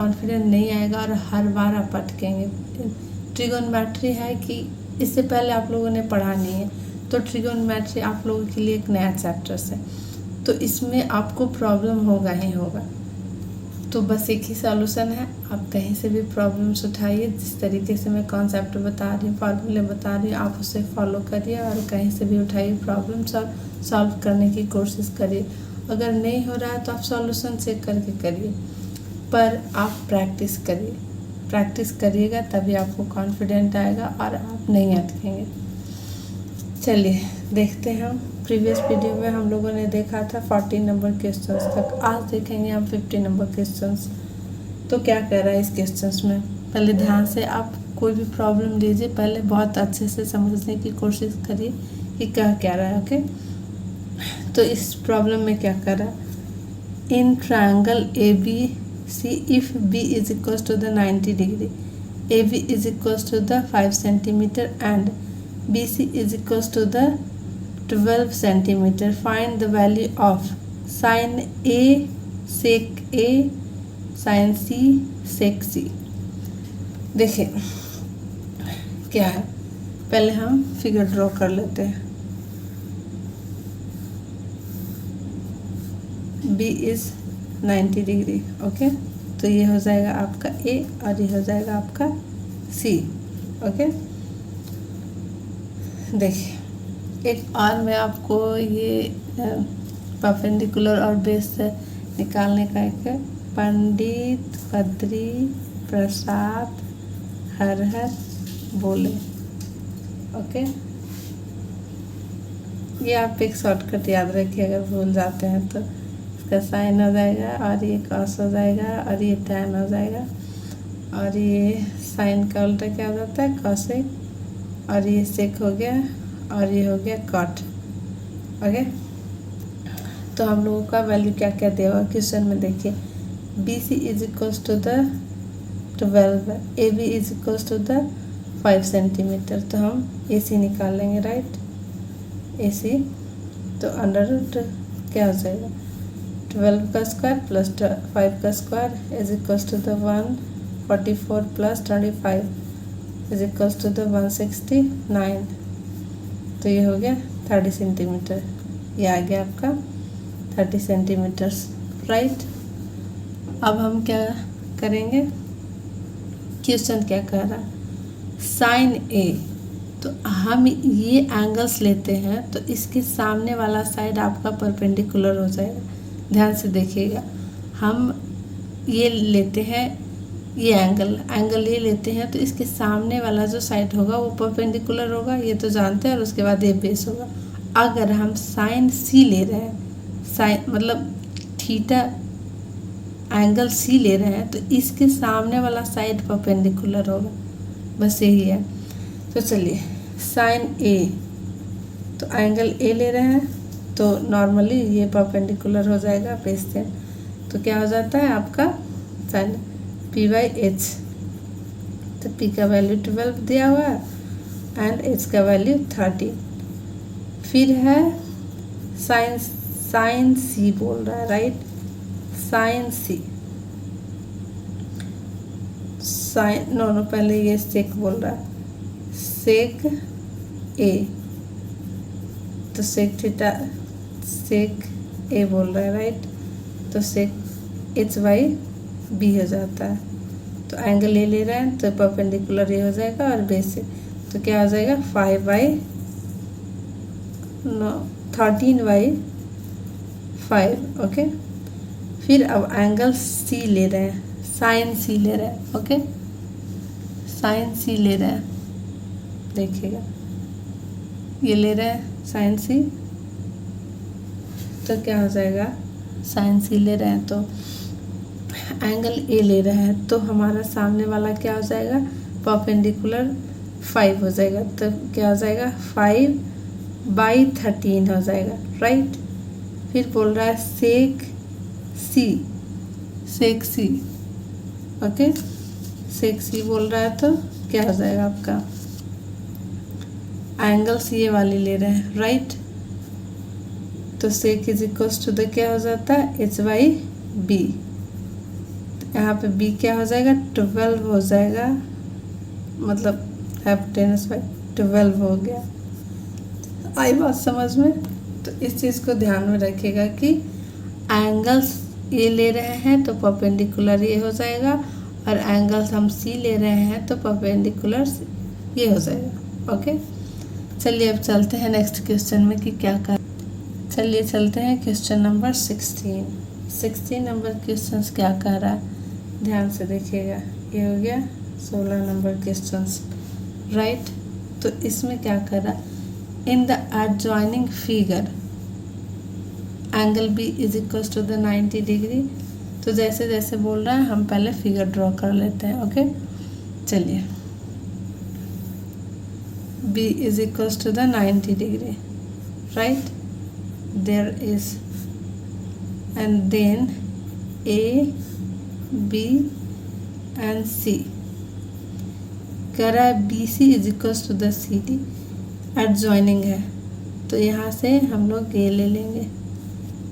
Confidence नहीं आएगा और हर बार आप अटकेंगे। ट्रिगोनोमेट्री है कि इससे पहले आप लोगों ने पढ़ा नहीं है, तो ट्रिगोनोमेट्री आप लोगों के लिए एक नया चैप्टर्स है, तो इसमें आपको प्रॉब्लम होगा ही होगा। तो बस एक ही सॉल्यूशन है, आप कहीं से भी प्रॉब्लम्स उठाइए, जिस तरीके से मैं कॉन्सेप्ट बता रही हूँ, फार्मूले बता रही हूँ, आप उसे फॉलो करिए और कहीं से भी उठाइए प्रॉब्लम्स और सॉल्व करने की कोशिश करिए। अगर नहीं हो रहा है तो आप सॉल्यूशन चेक करके करिए, पर आप प्रैक्टिस करिए। प्रैक्टिस करिएगा तभी आपको कॉन्फिडेंट आएगा और आप नहीं अटकेंगे। चलिए देखते हैं। हम प्रीवियस वीडियो में हम लोगों ने देखा था 40 नंबर क्वेश्चंस तक, आज देखेंगे हम 50 नंबर क्वेश्चंस। तो क्या कह रहा है इस क्वेश्चंस में, पहले ध्यान से आप कोई भी प्रॉब्लम लीजिए, पहले बहुत अच्छे से समझने की कोशिश करिए कि क्या रहा है। ओके, तो इस प्रॉब्लम में क्या कर रहा है, in triangle A B C if B is equals to the 90 degree, A B is equals to the 5 centimetre and B C is equals to the 12 centimetre, find the value of sine A sec A, sine C sec C. देखिए क्या है, पहले हम figure draw कर लेते हैं। B is 90 degree, okay, तो ये हो जाएगा आपका ए और ये हो जाएगा आपका सी। ओके, देखिए एक और मैं आपको ये परपेंडिकुलर और बेस से निकालने का एक पंडित बद्री प्रसाद हरहर बोले। ओके, ये आप एक शॉर्टकट याद रखिए, अगर भूल जाते हैं तो इसका साइन हो जाएगा और ये कॉस हो जाएगा और ये टैन हो जाएगा और ये साइन का उल्टा क्या हो जाता है, कॉसेक, और ये सेक हो गया और ये हो गया कॉट। ओके, तो हम लोगों का वैल्यू क्या क्या दिया हुआ क्वेश्चन में, देखिए B C is equals to the 12, A B is equals to the 5 centimetre, तो हम ए सी निकाल लेंगे, राइट, ए सी, तो अंडर रूट क्या हो जाएगा 12 का स्क्वायर प्लस 5 का square is equals to the 144 plus 25 is equals to the 169, तो ये हो गया 30 सेंटीमीटर, ये आ गया आपका 30 सेंटीमीटर्स, राइट। अब हम क्या करेंगे, क्वेश्चन क्या कह रहा है, साइन ए, तो हम ये एंगल्स लेते हैं तो इसके सामने वाला साइड आपका परपेंडिकुलर हो जाएगा। ध्यान से देखिएगा, हम ये लेते हैं, ये एंगल ये लेते हैं तो इसके सामने वाला जो साइड होगा वो परपेंडिकुलर होगा, ये तो जानते हैं, और उसके बाद ये बेस होगा। अगर हम साइन सी ले रहे हैं, साइन मतलब थीटा एंगल सी ले रहे हैं, तो इसके सामने वाला साइड परपेंडिकुलर होगा, बस यही है। तो चलिए साइन ए, तो एंगल ए ले रहे हैं तो नॉर्मली ये परपेंडिकुलर हो जाएगा बेस से, तो क्या हो जाता है आपका साइन पी बाई एच, तो पी का वैल्यू 12 दिया हुआ है एंड एच का वैल्यू 30। फिर है साइन सी बोल रहा है, राइट, साइन सी, साइन नो पहले ये सेक बोल रहा है, सेक ए, तो सेक थीटा, सेक ए बोल रहा है, राइट, तो सेक एच बाई बी हो जाता है, तो एंगल ए ले रहे हैं तो परपेंडिकुलर ये हो जाएगा और बेस से, तो क्या हो जाएगा 5 बाई 13 बाई 5। ओके, फिर अब एंगल सी ले रहे हैं, साइन सी ले रहे हैं, ओके, साइन सी ले रहे हैं, देखिएगा ये ले रहे हैं साइन सी, तो क्या हो जाएगा, साइन सी ले रहे हैं तो एंगल ए ले रहे हैं, तो हमारा सामने वाला क्या हो जाएगा, परपेंडिकुलर 5 हो जाएगा, तो क्या हो जाएगा 5 बाई 13 हो जाएगा, राइट। फिर बोल रहा है सेक सी, सेक सी, ओके, सेक सी बोल रहा है, तो क्या हो जाएगा आपका, एंगल्स ये वाली ले रहे हैं, राइट, तो सेक इज इक्वल्स टू द क्या हो जाता है एच बाई बी, यहाँ पे b क्या हो जाएगा 12 हो जाएगा, मतलब हाइपोटेनस बाई 12 हो गया। आई बात समझ में? तो इस चीज़ को ध्यान में रखिएगा कि एंगल्स ये ले रहे हैं तो परपेंडिकुलर ये हो जाएगा, और एंगल्स हम सी ले रहे हैं तो परपेंडिकुलर ये हो जाएगा। ओके, चलिए अब चलते हैं नेक्स्ट क्वेश्चन में कि क्या कर। चलिए चलते हैं क्वेश्चन नंबर 16 नंबर क्वेश्चन क्या कह रहा है, ध्यान से देखिएगा। ये हो गया 16 नंबर क्वेश्चन, राइट। तो इसमें क्या कर रहा है, in the adjoining figure angle B is equal to the 90 degree. तो जैसे जैसे बोल रहा है हम पहले फिगर ड्रॉ कर लेते हैं। ओके, चलिए b is equals to the 90 degree, right? There is, and then a, b and c कह रहा है BC is equals to the CD, adjoining है तो यहाँ से हम लोग a ले लेंगे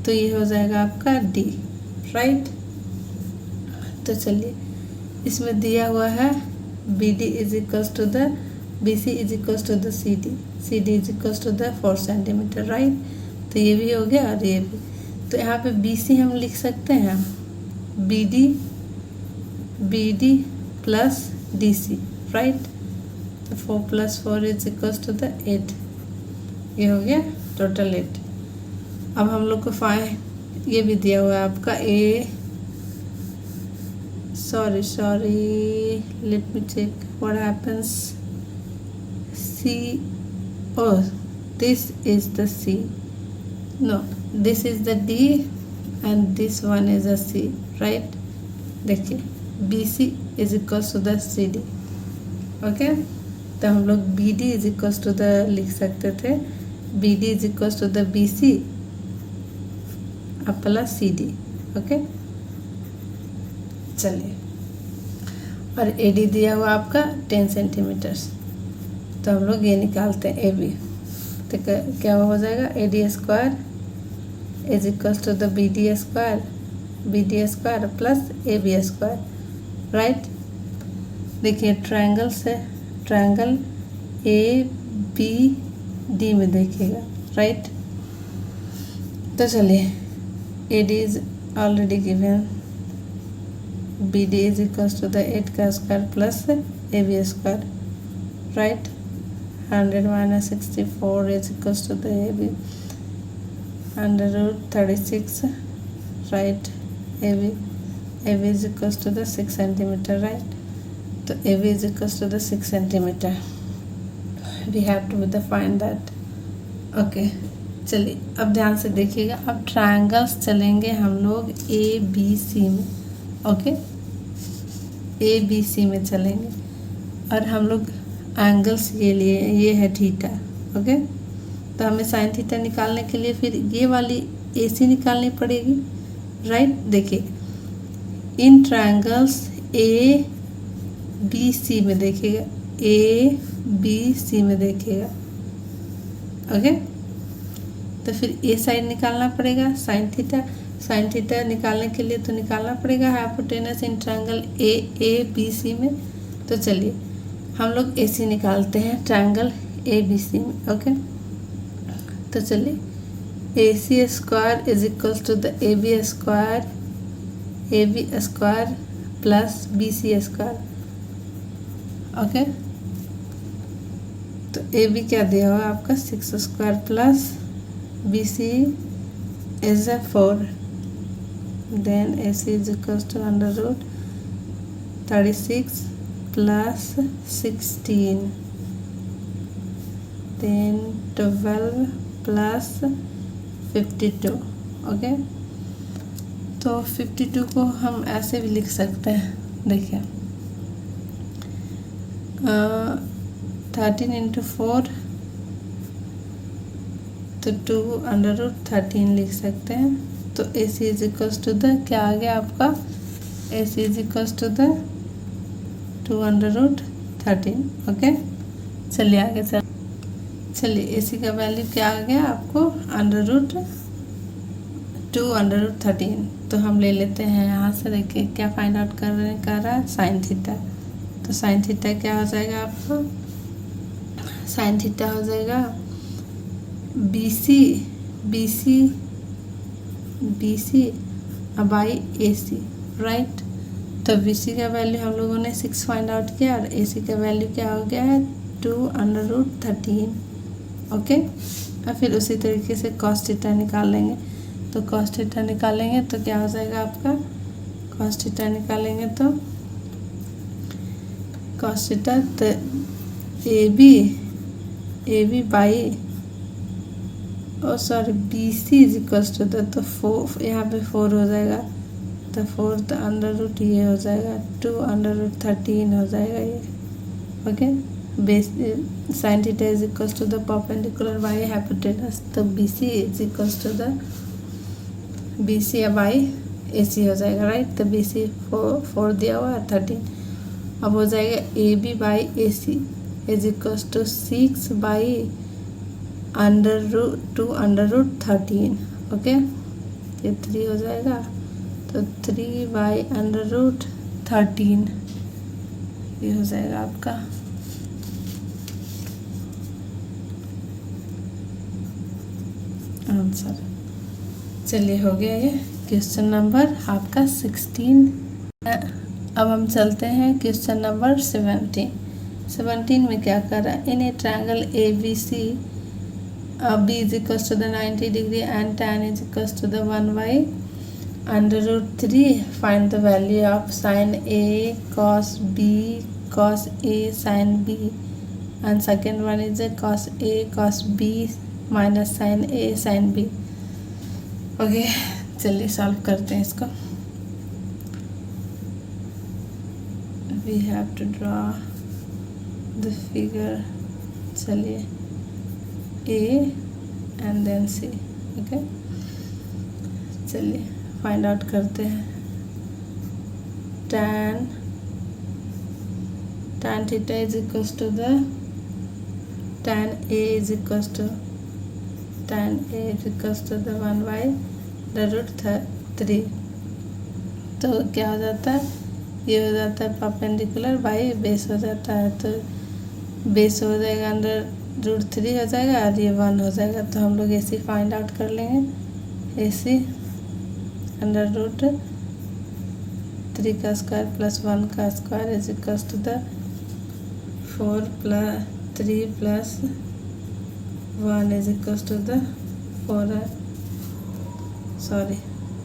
तो ये हो जाएगा आपका D, राइट। तो चलिए इसमें दिया हुआ है BD is equals to the BC is equals to the CD, CD is equals to the 4 centimetre, right. तो ये भी हो गया और ये भी। तो यहाँ पे BC हम लिख सकते हैं BD प्लस DC, राइट। तो 4 + 4 इज इक्वल्स टू द 8, ये हो गया टोटल 8। अब हम लोग को ये भी दिया हुआ है आपका sorry let me check what happens, C, oh this is the C, no this is the D and this one is a C, right। देखिए BC is equals to the CD, okay. तो हम लोग BD is equals to the लिख सकते थे, BD is equals to the BC plus CD, okay. चलिए, और AD दिया हुआ आपका 10 सेंटीमीटर, तो हम लोग ये निकालते हैं AB। तो क्या हो जाएगा AD square is equals to the BD square plus AB square, right. देखिए ट्रायंगल से ट्रायंगल ABD में देखिएगा, राइट। तो चलिए AD is already given, BD is equals to the 8 का square plus AB square, right. 100 - 64 is equals to the AB √36, right. AB is equals to the 6 centimetre, right. तो AB is equals to the 6 centimetre, we have to find that, okay. चलिए अब ध्यान से देखिएगा, अब triangles चलेंगे हम लोग ABC में, ओके। ABC में चलेंगे और हम लोग एंगल्स ये लिए, ये है थीटा, ओके। तो हमें साइन थीटा निकालने के लिए फिर ये वाली AC निकालनी पड़ेगी, राइट। देखिए इन ट्रायंगल्स ABC में देखिएगा, ABC में देखिएगा, ओके। तो फिर ये साइड निकालना पड़ेगा साइन थीटा निकालने के लिए तो निकालना पड़ेगा हाइपोटेनस इन ट्रायंगल ABC में। तो चलिए हम लोग AC निकालते हैं ट्रायंगल ABC में, ओके। तो चलिए AC square is equals to the AB square plus BC square, okay. तो AB क्या दिया हुआ आपका 6 square plus BC is a 4, then AC is equals to √36 plus 16, then 12 plus 52, okay. तो 52 को हम ऐसे भी लिख सकते हैं, देखिए 13 × 4 तो 2√13 लिख सकते हैं। तो AC is equals to the क्या आ गया आपका, AC is equals to the 2√13, okay. चलिए आगे चलिए AC का वैल्यू क्या आ गया आपको 2√13। तो हम ले लेते हैं यहाँ से, देखिए क्या फाइंड आउट कर रहा है, साइन थीटा। तो साइन थीटा क्या हो जाएगा आपको, साइन थीटा हो जाएगा BC बाई AC, राइट। तो BC का वैल्यू हम लोगों ने 6 फाइंड आउट किया और AC का वैल्यू क्या हो गया है 2√13। ओके, और फिर उसी तरीके से कॉस थीटा निकाल लेंगे। तो कॉस थीटा निकालेंगे तो क्या हो जाएगा आपका, कॉस थीटा निकालेंगे तो कॉस थीटा तो AB by BC is equals to the, तो 4 यहाँ पे 4 हो जाएगा, तो 4 तो अंडर रूट ये हो जाएगा 2√13 हो जाएगा ये। Okay, base sine theta is equals to the perpendicular by hypotenuse, तो BC is equals to the BC by AC हो जाएगा, राइट। तो BC 4 दिया हुआ है 13, अब हो जाएगा AB by AC is equals to 6 by √2√13। Okay, ये 3 हो जाएगा, तो 3 बाई √13 ये हो जाएगा आपका आंसर। चलिए हो गया ये क्वेश्चन नंबर आपका 16। अब हम चलते हैं क्वेश्चन नंबर 17 में क्या कर रहा है, in a triangle ABC B is equals to the 90 degree and tan is equals to the 1/√3. Find the value of sin A cos B cos A sin B, and second one is a cos A cos B minus sin A sin B. Okay, चलिए solve करते हैं इसको। We have to draw the figure, चलिए A and then C। Okay, चलिए find out करते हैं। tan theta is equals to the tan A is equals to the 1/√3। तो क्या हो जाता है, ये हो जाता है परपेंडिकुलर बाई बेस हो जाता है, तो बेस हो जाएगा √3 हो जाएगा और ये 1 हो जाएगा। तो हम लोग AC फाइंड आउट कर लेंगे। AC √3 का स्क्वायर प्लस 1 का square is equals to the 4 + 3 + 1 is equals to the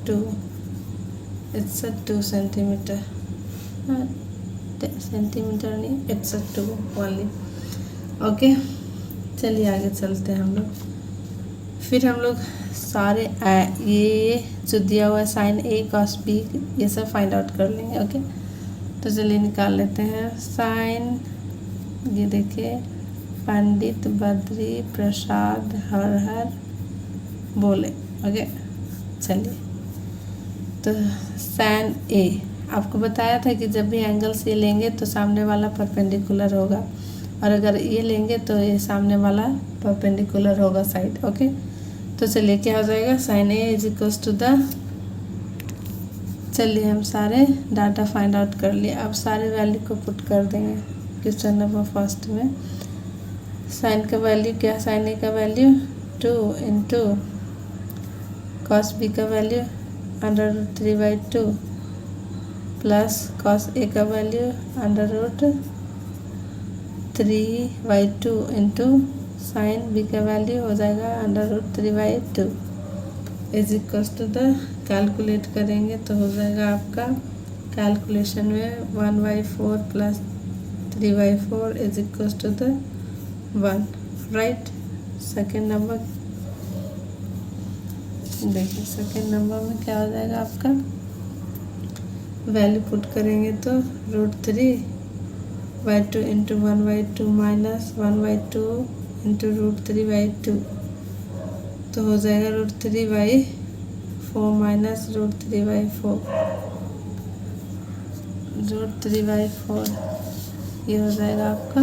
2। It's 2 centimetre, centimetre नहीं, इट्स 2 ओनली। ओके, चलिए आगे चलते हैं हम लोग। फिर हम लोग सारे ये जो दिया हुआ है साइन A cos B ये सब फाइंड आउट कर लेंगे। ओके, तो चलिए निकाल लेते हैं साइन, ये देखिए पंडित बद्री प्रसाद हर बोले। ओके, चलिए तो साइन A आपको बताया था कि जब भी एंगल से लेंगे तो सामने वाला परपेंडिकुलर होगा, और अगर ये लेंगे तो ये सामने वाला परपेंडिकुलर होगा साइड। ओके, तो चलिए क्या हो जाएगा, sine A is equals to the, चलिए हम सारे डाटा फाइंड आउट कर लिए। अब सारे वैल्यू को पुट कर देंगे क्वेश्चन नंबर फर्स्ट में। साइन का वैल्यू क्या, साइन A का वैल्यू 2 इंटू कॉस B का वैल्यू √3/2 प्लस कॉस A का वैल्यू √3/2 इंटू साइन B का वैल्यू हो जाएगा √3/2 is equals to the, calculate करेंगे तो हो जाएगा आपका कैलकुलेशन में 1/4 plus 3/4 is equals to the 1, right. Second number देखिए, सेकेंड नंबर में क्या हो जाएगा आपका, वैल्यू पुट करेंगे तो √3/2 इंटू 1/2 माइनस 1/2 इंटू √3/2, तो हो जाएगा √3/4 माइनस √3/4 ये हो जाएगा आपका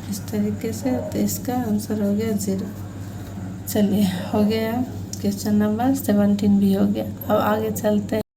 इस तरीके से। तो इसका आंसर हो गया 0। चलिए हो गया क्वेश्चन नंबर 17 भी हो गया। अब आगे चलते हैं।